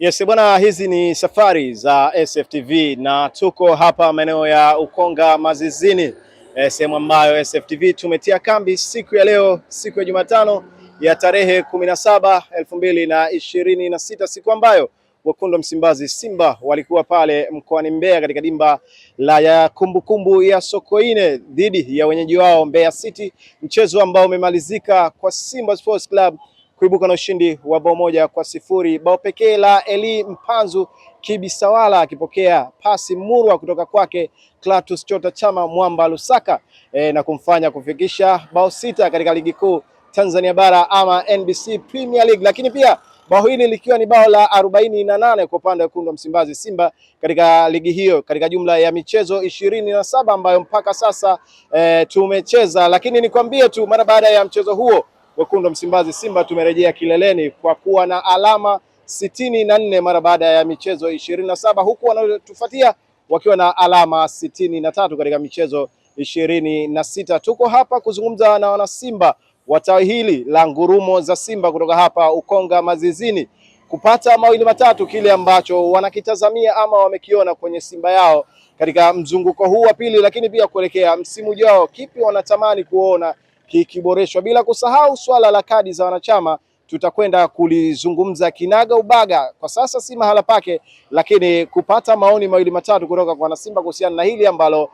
Yes bwana, hizi ni safari za SFTV na tuko hapa maeneo ya Ukonga Mazizini, sehemu ambayo SFTV tumetia kambi siku ya leo, siku ya Jumatano ya tarehe 17/2026, siku ambayo wekundu wa Msimbazi Simba walikuwa pale mkoani Mbeya katika dimba la ya kumbukumbu ya Sokoine dhidi ya wenyeji wao Mbeya City, mchezo ambao umemalizika kwa Simba Sports Club kuibuka na ushindi wa bao 1-0, bao pekee la Eli Mpanzu Kibisawala akipokea pasi murwa kutoka kwake Clatous Chota Chama Mwamba Lusaka na kumfanya kufikisha bao 6 katika ligi kuu Tanzania bara ama NBC Premier League. Lakini pia bao hili likiwa ni bao la 48 kwa upande wa wekundu wa Msimbazi Simba katika ligi hiyo, katika jumla ya michezo 27 ambayo mpaka sasa tumecheza. Lakini nikwambie tu, mara baada ya mchezo huo wekundu wa Msimbazi Simba tumerejea kileleni kwa kuwa na alama 64 mara baada ya michezo 27, huku wanaotufuatia wakiwa na alama 63 katika michezo 26. Tuko hapa kuzungumza na wana Simba wa tawi hili la ngurumo za Simba kutoka hapa Ukonga Mazizini, kupata mawili matatu kile ambacho wanakitazamia ama wamekiona kwenye Simba yao katika mzunguko huu wa pili, lakini pia kuelekea msimu ujao, kipi wanatamani kuona kikiboreshwa, bila kusahau swala la kadi za wanachama tutakwenda kulizungumza kinaga ubaga. Kwa sasa si mahala pake, lakini kupata maoni mawili matatu kutoka kwa wanasimba kuhusiana na hili ambalo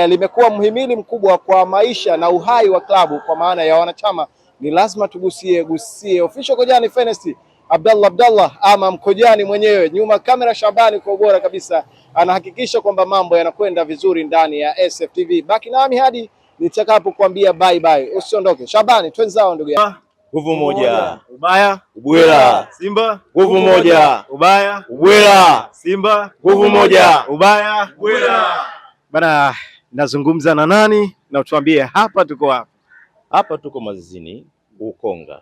limekuwa mhimili mkubwa kwa maisha na uhai wa klabu kwa maana ya wanachama, ni lazima tugusie. Official Kojani Fenesti Abdallah ama Mkojani mwenyewe, nyuma kamera Shabani kwa ubora kabisa anahakikisha kwamba mambo yanakwenda vizuri ndani ya SFTV. Baki nami hadi nitakapo kuambia bye bye. Usiondoke. Shabani, twenzao ndugu yangu. Nguvu moja, ubaya ubwela. Simba nguvu moja, ubaya ubwela. Simba nguvu moja, ubaya ubwela. Bana, nazungumza na nani na utuambie hapa tuko wapi? Hapa tuko Mazizini Ukonga,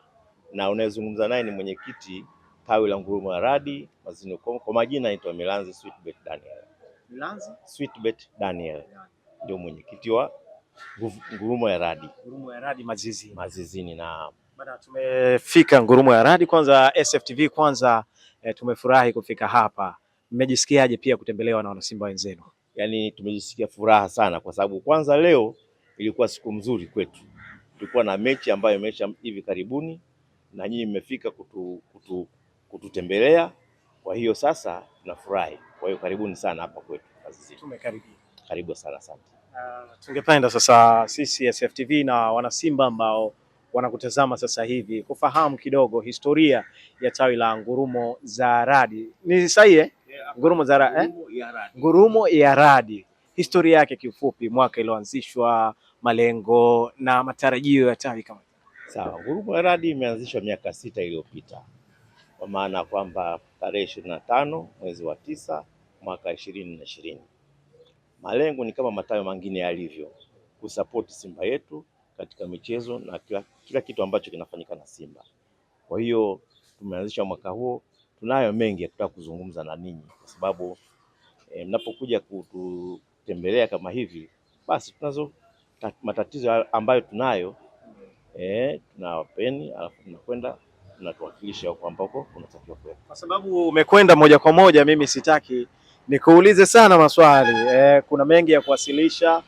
na unayezungumza naye ni mwenyekiti tawi la ngurumo ya radi Mazizini Ukonga. Kwa majina anaitwa Milanzi Sweetbet Daniel. Milanzi Sweetbet Daniel ndio mwenyekiti wa ngurumo ya radi Mazizini. Na bana, tumefika ngurumo ya radi. Kwanza SFTV, kwanza tumefurahi kufika hapa. Mmejisikiaje pia kutembelewa na wanasimba wenzenu? Yaani tumejisikia furaha sana, kwa sababu kwanza leo ilikuwa siku mzuri kwetu. Tulikuwa na mechi ambayo imeisha hivi karibuni, na nyinyi mmefika kututembelea. Kwa hiyo sasa tunafurahi. Kwa hiyo karibuni sana hapa kwetu Azizini. Tumekaribia. Karibu sana, asante. Tungependa sasa sisi SFTV na wanasimba ambao wanakutazama sasa hivi kufahamu kidogo historia ya tawi la ngurumo za radi. Ni sahihi Yeah. Ngurumo za radi ngurumo ya radi, historia yake kiufupi, mwaka iliyoanzishwa, malengo na matarajio ya tawi kama. Sawa, ngurumo ya radi imeanzishwa miaka 6 iliyopita, kwa maana kwamba tarehe 25 mwezi wa 9 mwaka 2020. Malengo ni kama matawi mengine yalivyo, kusapoti Simba yetu katika michezo na kila kitu ambacho kinafanyika na Simba. Kwa hiyo tumeanzisha mwaka huo. Tunayo mengi ya kutaka kuzungumza na ninyi, kwa sababu mnapokuja kututembelea kama hivi, basi tunazo matatizo ambayo tunayo, tunawapeni, alafu tunakwenda tunatuwakilisha huko ambako unatakiwa kwenda. Kwa sababu umekwenda moja kwa moja, mimi sitaki nikuulize sana maswali. Kuna mengi ya kuwasilisha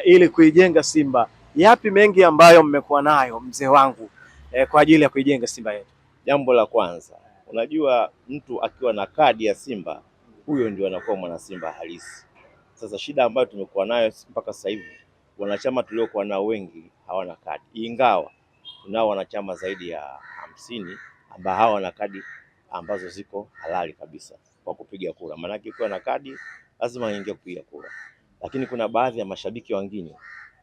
ili kuijenga Simba. Yapi mengi ambayo mmekuwa nayo mzee wangu kwa ajili ya kuijenga Simba yetu? Jambo la kwanza, unajua mtu akiwa na kadi ya Simba, huyo ndio anakuwa mwana Simba halisi. Sasa shida ambayo tumekuwa nayo mpaka sasa hivi, wanachama tuliokuwa nao wengi hawana kadi, ingawa tunao wanachama zaidi ya 50 ambao hawana kadi ambazo ziko halali kabisa kwa kupiga kura. Maana ukiwa na kadi lazima uingie kupiga kura, lakini kuna baadhi ya mashabiki wengine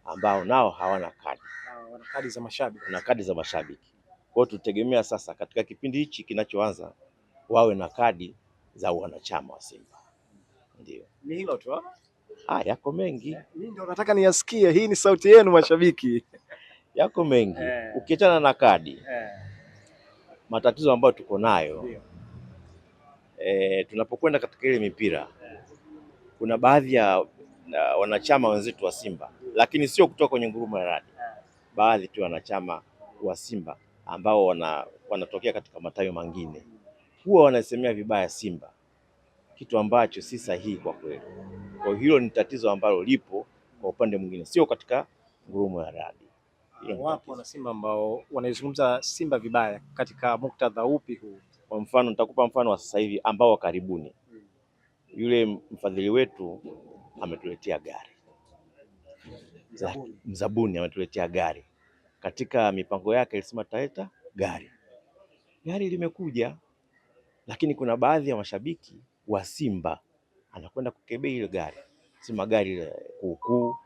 ambao nao hawana kadi. Wana kadi za mashabiki. Kuna kadi za mashabiki. Kwa hiyo tutegemea sasa katika kipindi hichi kinachoanza wawe na kadi za wanachama wa Simba. Ndio. Ni hilo tu. Yako mengi. Mimi ndio nataka niyasikie. Hii ni sauti yenu mashabiki. Yako mengi. Ukiachana na kadi. Matatizo ambayo tuko nayo. Tunapokwenda katika ile mipira. Kuna baadhi ya wanachama wenzetu wa Simba, lakini sio kutoka kwenye ngurumo ya radi. Baadhi tu wanachama wa Simba ambao wanatokea katika matawi mengine, huwa wanasemea vibaya Simba, kitu ambacho si sahihi kwa kweli. Kwa hilo ni tatizo ambalo lipo kwa upande mwingine, sio katika Ngurumo ya Radi. Wapo wana Simba ambao wanaizungumza Simba vibaya, katika muktadha upi huu? Kwa mfano, nitakupa mfano wa sasa hivi ambao wa karibuni. Yule mfadhili wetu ametuletea gari, mzabuni ametuletea gari. Katika mipango yake alisema taleta gari limekuja, lakini kuna baadhi ya mashabiki wa Simba anakwenda kukebea ile gari, sema gari kuukuu,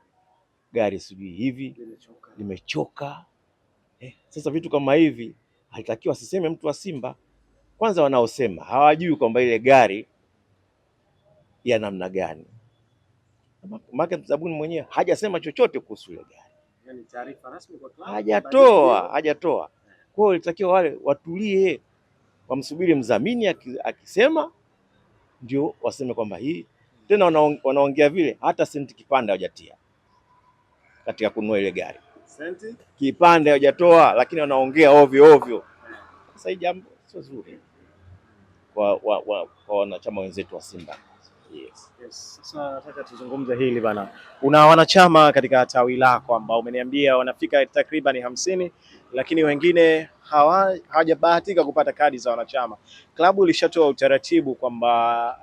gari sijui hivi limechoka. Sasa vitu kama hivi halitakiwa asiseme mtu wa Simba. Kwanza wanaosema hawajui kwamba ile gari ya namna gani. Maana mzabuni mwenyewe hajasema chochote kuhusu ile gari, yani taarifa rasmi kwa klabu hajatoa. Kwa hiyo ilitakiwa wale watulie, wamsubiri mdhamini akisema ndio waseme kwamba hii. Tena wanaongea vile hata senti kipande hawajatia katika kununua ile gari, senti kipande hawajatoa, lakini wanaongea ovyo ovyo. Sasa hii jambo sio zuri kwa wanachama wenzetu wa Simba. Yes. Sasa nataka tuzungumze hili bana. Una wanachama katika tawi lako ambao umeniambia wanafika takriban 50, lakini wengine hawajabahatika kupata kadi za wanachama. Klabu ilishatoa utaratibu kwamba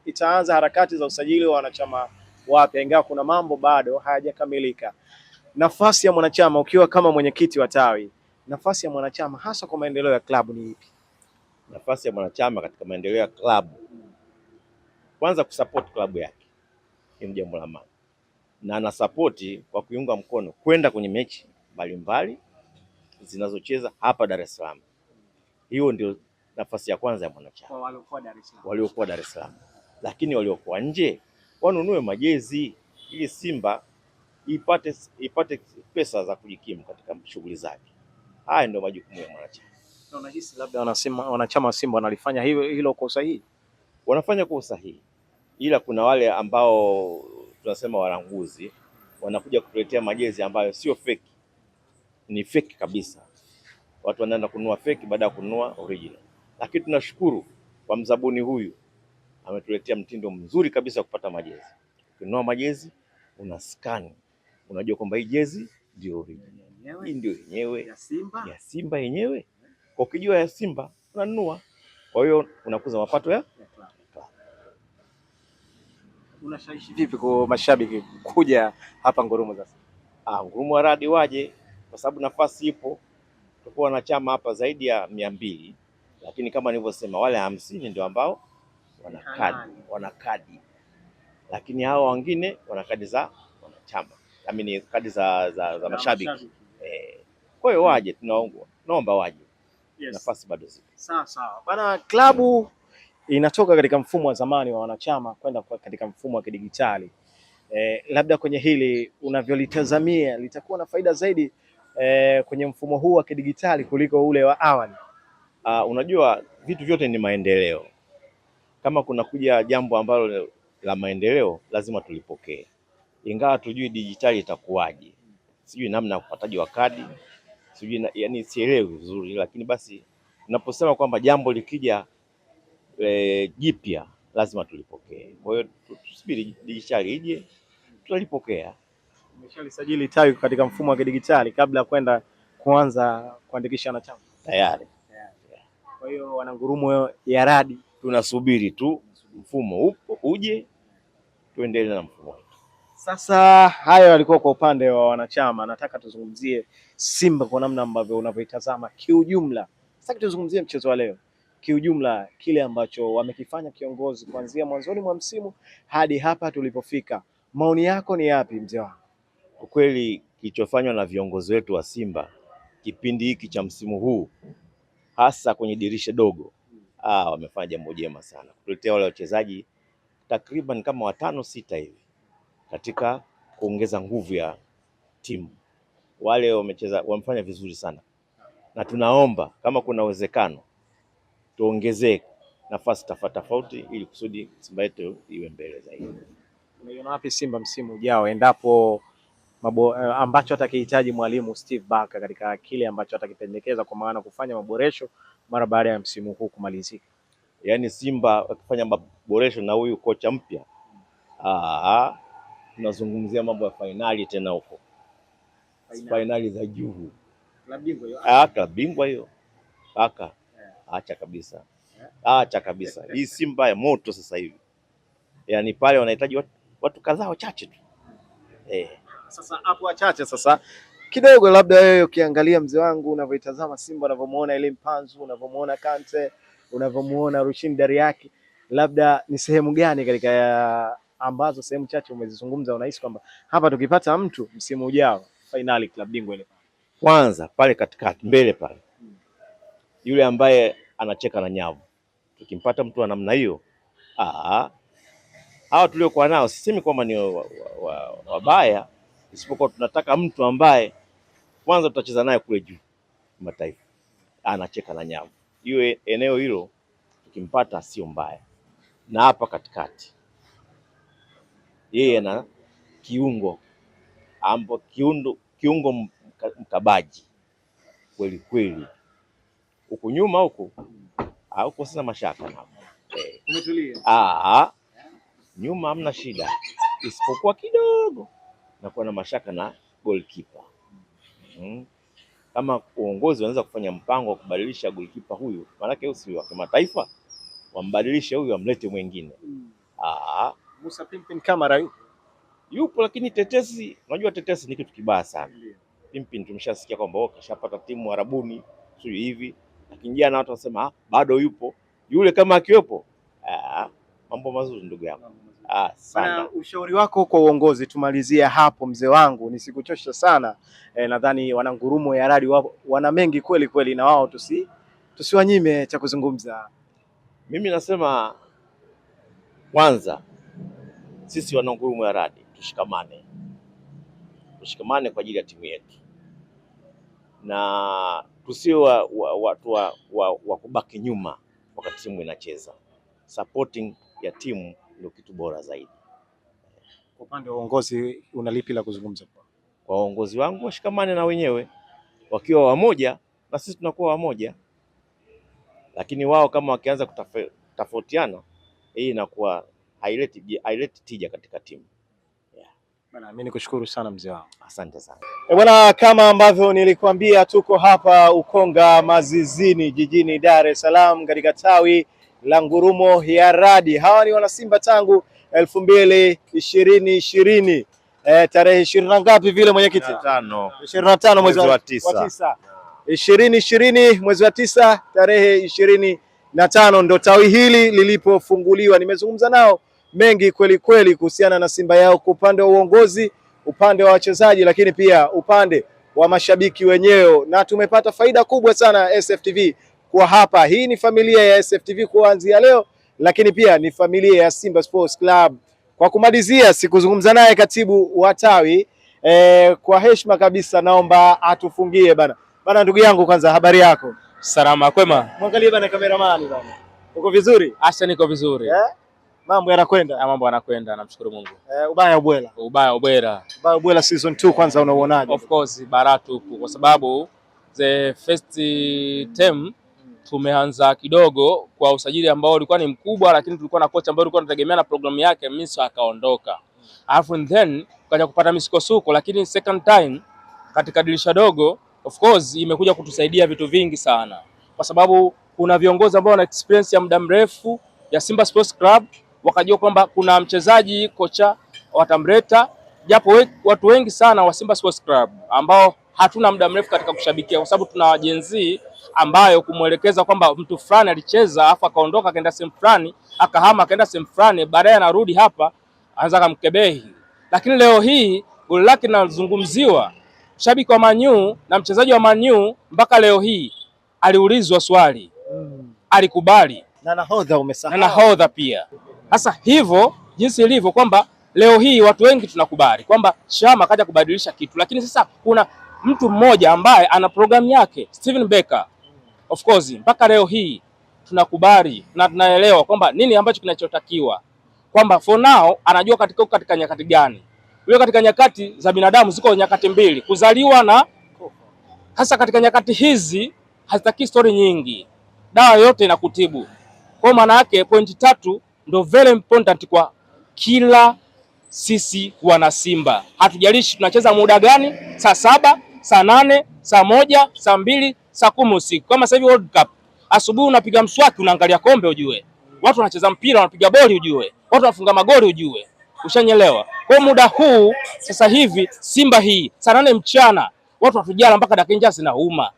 itaanza harakati za usajili wa wanachama wapya, ingawa kuna mambo bado hayajakamilika. Nafasi ya mwanachama, ukiwa kama mwenyekiti wa tawi, nafasi ya mwanachama hasa kwa maendeleo ya klabu ni ipi? Nafasi ya mwanachama katika maendeleo ya klabu, kwanza kusupport klabu yake, ni jambo la maana, na anasapoti kwa kuiunga mkono kwenda kwenye mechi mbalimbali zinazocheza hapa Dar es Salaam. Hiyo ndio nafasi ya kwanza ya mwanachama kwa waliokuwa Dar es Salaam. Lakini waliokuwa nje wanunue majezi ili Simba ipate pesa za kujikimu katika shughuli zake. Haya ndio majukumu ya mwanachama. Na unahisi labda wanachama wa Simba wanalifanya hilo kwa usahihi? Wanafanya kwa usahihi, ila kuna wale ambao tunasema walanguzi wanakuja kutuletea majezi ambayo sio fake, ni fake kabisa. Watu wanaenda kununua fake baada ya kununua original. Lakini tunashukuru kwa mzabuni huyu, ametuletea mtindo mzuri kabisa kupata majezi. Ukinunua majezi una scan, unajua kwamba hii jezi ndio original, hii ndio yenyewe ya Simba yenyewe. Kwa ukijua ya Simba unanunua, kwa hiyo unakuza mapato ya klabu. Unashawishi vipi kwa mashabiki kuja hapa Ngurumo sasa? Ngurumo ya Radi waje, kwa sababu nafasi ipo. Tuko wanachama hapa zaidi ya 200, lakini kama nilivyosema wale 50 ndio ambao wana kadi, lakini hao wengine wana kadi za wanachama, ni kadi za mashabiki. Kwa hiyo waje, tunaomba waje. Yes. Nafasi bado zipo. Sawa bana. Klabu inatoka katika mfumo wa zamani wa wanachama kwenda katika mfumo wa kidigitali. Labda kwenye hili unavyolitazamia litakuwa na faida zaidi kwenye mfumo huu wa kidigitali kuliko ule wa awali? Unajua vitu vyote ni maendeleo. Kama kuna kuja jambo ambalo la maendeleo lazima tulipokee, ingawa tujui digitali itakuwaje, sijui namna ya upataji wa kadi, sijui yani sielewi vizuri, lakini basi tunaposema kwamba jambo likija jipya lazima tulipokee. Kwa hiyo tusubiri digitali ije, tutalipokea. Umeshalisajili tawi katika mfumo wa kidigitali kabla ya kwenda kuanza kuandikisha wanachama? Tayari. Kwa hiyo wana Ngurumo ya Radi tunasubiri tu mfumo upo uje, tuendelee na mfumo wetu. Sasa hayo yalikuwa kwa upande wa wanachama. Nataka tuzungumzie Simba kwa namna ambavyo unavyoitazama kiujumla. Sasa tuzungumzie mchezo wa leo kiujumla, kile ambacho wamekifanya kiongozi kuanzia mwanzoni mwa msimu hadi hapa tulipofika. Maoni yako ni yapi mzee wangu? Kwa kweli kilichofanywa na viongozi wetu wa Simba kipindi hiki cha msimu huu, hasa kwenye dirisha dogo, wamefanya jambo jema sana kutuletea wale wachezaji takriban kama 5-6 hivi katika kuongeza nguvu ya timu. Wale wamefanya vizuri sana, na tunaomba kama kuna uwezekano tuongezee nafasi tofauti ili kusudi Simba yetu iwe mbele zaidi. Unaiona wapi Simba msimu ujao endapo ambacho atakihitaji mwalimu Steve Barker katika kile ambacho atakipendekeza, kwa maana kufanya maboresho mara baada ya msimu huu kumalizika? Yaani Simba wakifanya maboresho na huyu kocha mpya, tunazungumzia mambo ya fainali tena huko, fainali za juu. Klabu bingwa hiyo kaka, acha kabisa, acha kabisa. Hii Simba ya moto sasa hivi, yaani pale wanahitaji watu kadhaa wachache tu. Sasa hapo wachache sasa kidogo, labda wewe ukiangalia mzee wangu unavyoitazama Simba, unavyomuona ile Mpanzu, unavyomuona Kante, unavyomuona Rushin Dariaki, labda ni sehemu gani katika ambazo sehemu chache umezizungumza unahisi kwamba hapa tukipata mtu msimu ujao finali klabu bingwa ile? Kwanza pale katikati mbele pale, yule ambaye anacheka na nyavu, tukimpata mtu wa namna hiyo, hawa tuliokuwa nao sisemi kwamba ni wabaya, isipokuwa tunataka mtu ambaye kwanza tutacheza naye kule juu mataifa, anacheka na nyavu. Iwe eneo hilo tukimpata sio mbaya. Na hapa katikati yeye na kiungo kiungo mkabaji kweli kweli, huku nyuma huku sina mashaka nao. Umetulia? Nyuma hamna shida, isipokuwa kidogo nakuwa na mashaka na goalkeeper. Kama uongozi wanaweza kufanya mpango wa kubadilisha goalkeeper huyu, maanake huyu si wa kimataifa, wambadilishe huyu amlete mwingine. Musa Pimpin Kamara yupo, lakini tetesi, unajua tetesi ni kitu kibaya sana. Pimpin tumeshasikia kwamba kashapata timu Arabuni sio hivi, lakini jana watu wanasema bado yupo. Yule kama akiwepo, mambo mazuri ndugu yangu. Sana. Ushauri wako kwa uongozi, tumalizia hapo mzee wangu, nisikuchosha sana. Nadhani wana Ngurumo ya Radi wana mengi kweli kweli, na wao tusiwanyime cha kuzungumza. Mimi nasema kwanza, sisi wana Ngurumo ya Radi tushikamane kwa ajili ya timu yetu, na tusiwe watu wa kubaki nyuma wakati timu inacheza. Supporting ya timu ndio kitu bora zaidi. Kwa upande wa uongozi unalipi la kuzungumza? Kwa uongozi wangu, washikamane na wenyewe, wakiwa wamoja na sisi tunakuwa wamoja, lakini wao kama wakianza kutofautiana, hii inakuwa haileti tija katika timu. Bana, mimi nikushukuru sana mzee wangu. Asante sana. Bwana, kama ambavyo nilikwambia, tuko hapa Ukonga Mazizini jijini Dar es Salaam katika tawi la Ngurumo ya Radi. Hawa ni wana Simba tangu 2020 tarehe 20 na ngapi vile mwenyekiti? 25 mwezi wa 9. 2020 mwezi wa 9 tarehe 25 ndo tawi hili lilipofunguliwa. Nimezungumza nao mengi kweli kweli kuhusiana na Simba yao, kwa upande wa uongozi, upande wa wachezaji, lakini pia upande wa mashabiki wenyewe, na tumepata faida kubwa sana SFTV kwa hapa. Hii ni familia ya SFTV kuanzia leo, lakini pia ni familia ya Simba Sports Club. Kwa kumalizia, sikuzungumza naye katibu wa tawi, kwa heshima kabisa naomba atufungie bana. Ndugu yangu, kwanza habari yako? Salama kwema. Mwangalie bana cameraman bana. Uko vizuri? Asha, niko vizuri. Mambo yanakwenda? Mambo yanakwenda, namshukuru Mungu. Ubaya ubwela. Ubaya ubwela season 2 kwanza unauonaje? Of course baratu kwa sababu the first term tumeanza kidogo kwa usajili ambao ulikuwa ni mkubwa, lakini tulikuwa na kocha ambaye tulikuwa tunategemea na programu yake, Miso akaondoka. Alafu then kaja kupata misukosuko, lakini second time katika dirisha dogo of course imekuja kutusaidia vitu vingi sana, kwa sababu kuna viongozi ambao wana experience ya muda mrefu ya Simba Sports Club, wakajua kwamba kuna mchezaji kocha watamleta, japo watu wengi sana wa Simba Sports Club ambao hatuna muda mrefu katika kushabikia, kwa sababu tuna wajenzi ambayo kumwelekeza kwamba mtu fulani alicheza afa akaondoka akaenda sehemu fulani, akahama akaenda sehemu fulani, baadaye anarudi hapa anaweza kumkebehi. Lakini leo hii goli lake linazungumziwa, shabiki wa Man U na mchezaji wa Man U mpaka leo hii aliulizwa swali, alikubali, na nahodha umesahau, na nahodha pia. Sasa hivyo jinsi ilivyo kwamba leo hii watu wengi tunakubali kwamba Chama kaja kubadilisha kitu, lakini sasa kuna mtu mmoja ambaye ana programu yake, Steven Becker. Of course mpaka leo hii tunakubali na tunaelewa kwamba nini ambacho kinachotakiwa, kwamba for now anajua katika nyakati gani. Yule katika nyakati za binadamu ziko nyakati mbili, kuzaliwa na hasa katika nyakati hizi hazitaki story nyingi, dawa yote inakutibu. Kwa maana yake pointi 3 ndio very important kwa kila sisi wana Simba. Hatujalishi tunacheza muda gani, saa 7, saa 8, saa 1, saa 2, saa 10 usiku. Kama sasa hivi World Cup, asubuhi unapiga mswaki unaangalia kombe ujue. Watu wanacheza mpira wanapiga boli ujue. Watu wanafunga magoli ujue. Ushanyelewa. Kwa muda huu sasa hivi Simba hii saa 8 mchana watu watujala mpaka dakika njaa zinauma.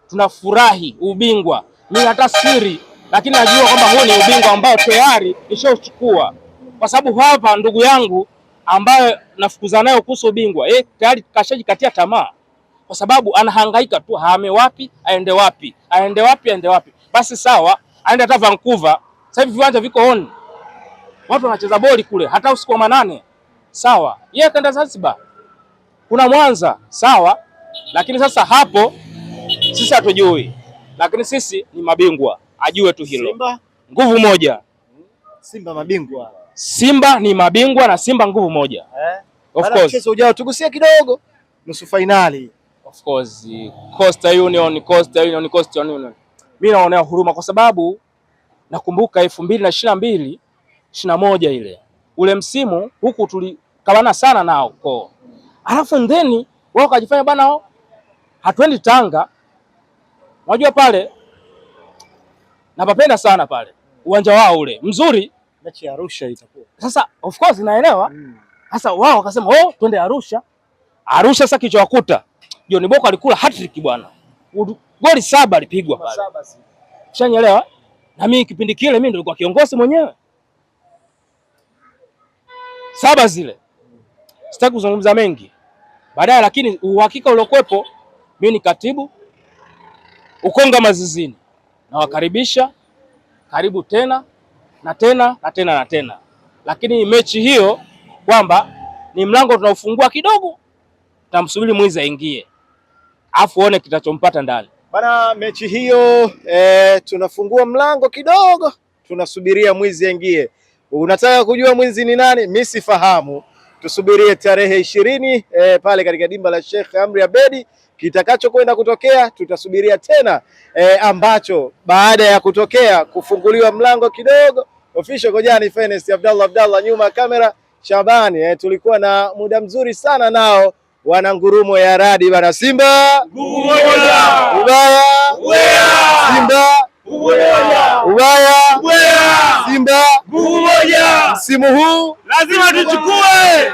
Tunafurahi ubingwa. Mimi hata siri, lakini najua kwamba huu ni ubingwa ambao tayari nishauchukua. Kwa sababu hapa ndugu yangu ambaye nafukuza naye kuhusu ubingwa, tayari kashajikatia tamaa. Kwa sababu anahangaika tu, hame wapi, aende wapi, aende wapi, aende wapi. Basi sawa, aende hata Vancouver. Sasa hivi viwanja viko on. Watu wanacheza boli kule hata usiku wa manane. Sawa. Yeye kaenda Zanzibar. Kuna Mwanza, sawa. Lakini sasa hapo sisi hatujui. Lakini sisi ni mabingwa. Ajue tu hilo. Simba nguvu moja. Simba mabingwa. Simba ni mabingwa na Simba nguvu moja. Of course. Mchezo ujao tugusie kidogo nusu finali. Of course. Coastal Union. Mimi naonea huruma kwa sababu nakumbuka 2022 21 ile. Ule msimu huku tulikawana sana nao kwa. Alafu ndeni wao kajifanya bana hatuendi Tanga. Unajua pale napapenda sana pale. Uwanja wao ule mzuri, mechi ya Arusha itakuwa. Sasa of course naelewa. Sasa wao wakasema twende Arusha. Arusha sasa kichwakuta. John Boko alikula hat-trick bwana. Goli 7 alipigwa pale. Ushanyelewa? Na mimi kipindi kile mimi nilikuwa kiongozi mwenyewe. 7 zile. Sitaki kuzungumza mengi. Baadaye lakini uhakika uliokuepo, mimi ni katibu Ukonga Mazizini. Na wakaribisha karibu tena na tena na tena na tena. Lakini mechi hiyo kwamba ni mlango tunaufungua kidogo, tutamsubiri mwizi aingie. Afu uone kitachompata ndani. Bana, mechi hiyo tunafungua mlango kidogo, tunasubiria mwizi aingie. Unataka kujua mwizi ni nani? Mimi sifahamu. Tusubirie tarehe 20 pale katika dimba la Sheikh Amri Abedi. Kitakacho kwenda kutokea tutasubiria tena ambacho baada ya kutokea kufunguliwa mlango kidogo. Official Kojani Finest Abdallah nyuma kamera Shabani. Tulikuwa na muda mzuri sana nao wana ngurumo ya radi bana. Simba ubaya, Simba ubaya, Simba msimu huu lazima tuchukue.